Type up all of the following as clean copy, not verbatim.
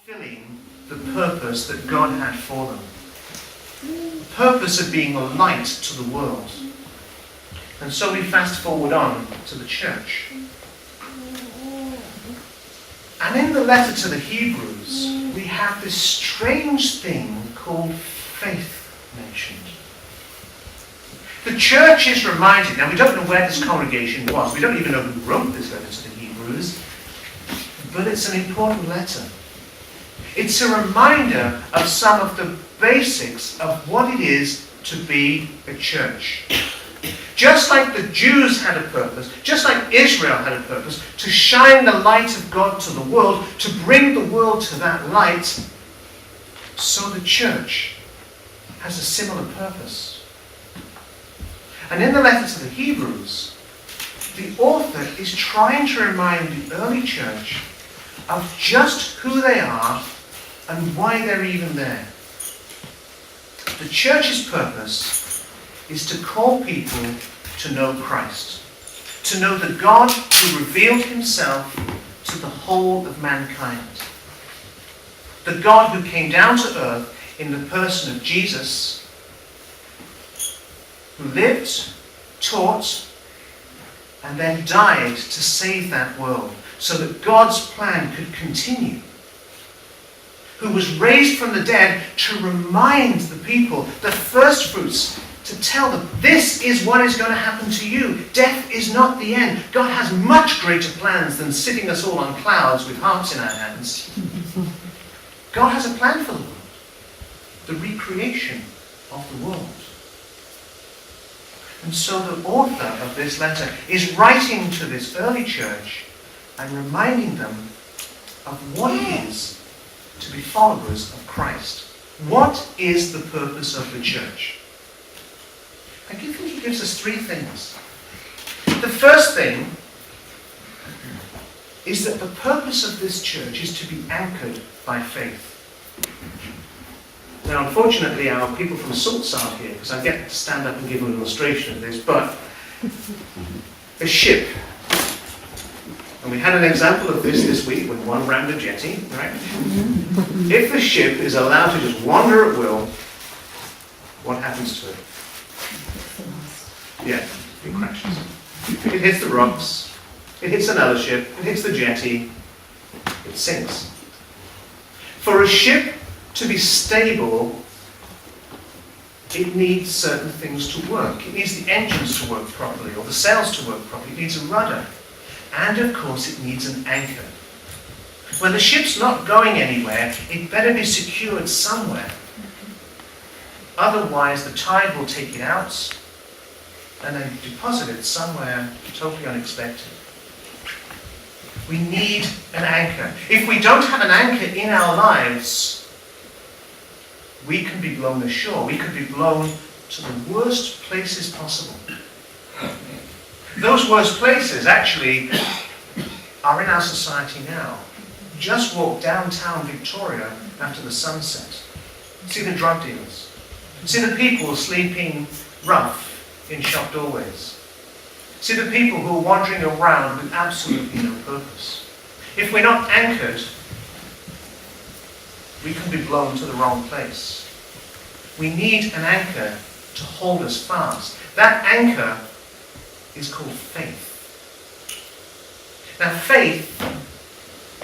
fulfilling the purpose that God had for them. The purpose of being a light to the world. And so we fast forward on to the church. And in the letter to the Hebrews, we have this strange thing called faith mentioned. The church is reminded, now we don't know where this congregation was, we don't even know who wrote this letter to the Hebrews, but it's an important letter. It's a reminder of some of the basics of what it is to be a church. Just like the Jews had a purpose, just like Israel had a purpose, to shine the light of God to the world, to bring the world to that light, so the church has a similar purpose. And in the letter to the Hebrews, the author is trying to remind the early church of just who they are and why they're even there. The church's purpose is to call people to know Christ, to know the God who revealed himself to the whole of mankind. The God who came down to earth in the person of Jesus, who lived, taught, and then died to save that world so that God's plan could continue. Who was raised from the dead to remind the people, the first fruits, to tell them, this is what is going to happen to you. Death is not the end. God has much greater plans than sitting us all on clouds with harps in our hands. God has a plan for the world. The recreation of the world. And so the author of this letter is writing to this early church and reminding them of what it is to be followers of Christ. What is the purpose of the church? I think he gives us three things. The first thing is that the purpose of this church is to be anchored by faith. Now, unfortunately, our people from Salts aren't here, because I get to stand up and give an illustration of this, but a ship. And we had an example of this week when one rammed a jetty, right? If the ship is allowed to just wander at will, what happens to it? Yeah, it crashes. It hits the rocks, it hits another ship, it hits the jetty, it sinks. For a ship to be stable, it needs certain things to work. It needs the engines to work properly, or the sails to work properly. It needs a rudder. And of course it needs an anchor. When the ship's not going anywhere, it better be secured somewhere. Otherwise the tide will take it out and then deposit it somewhere totally unexpected. We need an anchor. If we don't have an anchor in our lives, we can be blown ashore. We could be blown to the worst places possible. Those worst places actually are in our society now. Just walk downtown Victoria after the sunset. See the drug dealers. See the people sleeping rough in shop doorways. See the people who are wandering around with absolutely no purpose. If we're not anchored, we can be blown to the wrong place. We need an anchor to hold us fast. That anchor is called faith. Now, faith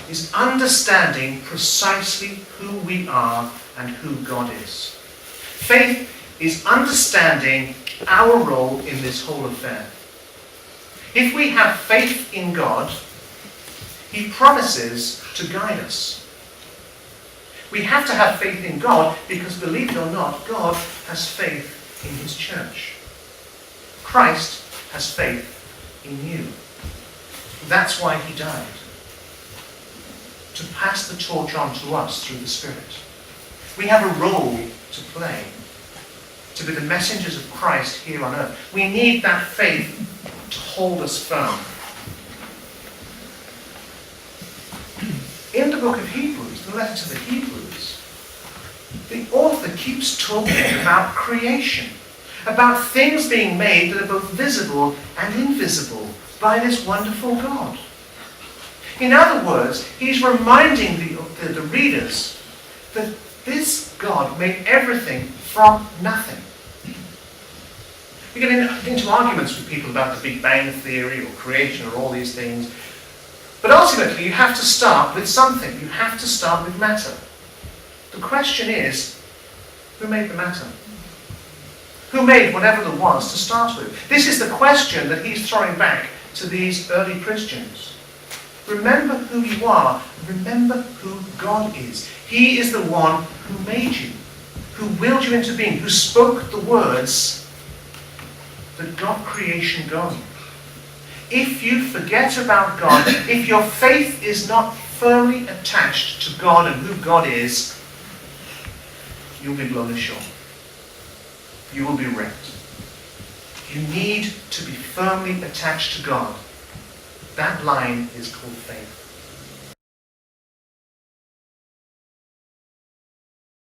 is understanding precisely who we are and who God is. Faith is understanding our role in this whole affair. If we have faith in God, he promises to guide us. We have to have faith in God because, believe it or not, God has faith in his church. Christ has faith in you. That's why he died. To pass the torch on to us through the Spirit. We have a role to play. To be the messengers of Christ here on earth. We need that faith to hold us firm. In the book of Hebrews, the letter to the Hebrews, the author keeps talking about creation. About things being made that are both visible and invisible by this wonderful God. In other words, he's reminding the the readers that this God made everything from nothing. We get into arguments with people about the Big Bang Theory or creation or all these things. But ultimately, you have to start with something. You have to start with matter. The question is, who made the matter? Who made whatever there was to start with? This is the question that he's throwing back to these early Christians. Remember who you are. Remember who God is. He is the one who made you, who willed you into being, who spoke the words that got creation going. If you forget about God, if your faith is not firmly attached to God and who God is, you'll be blown ashore. You will be wrecked. You need to be firmly attached to God. That line is called faith.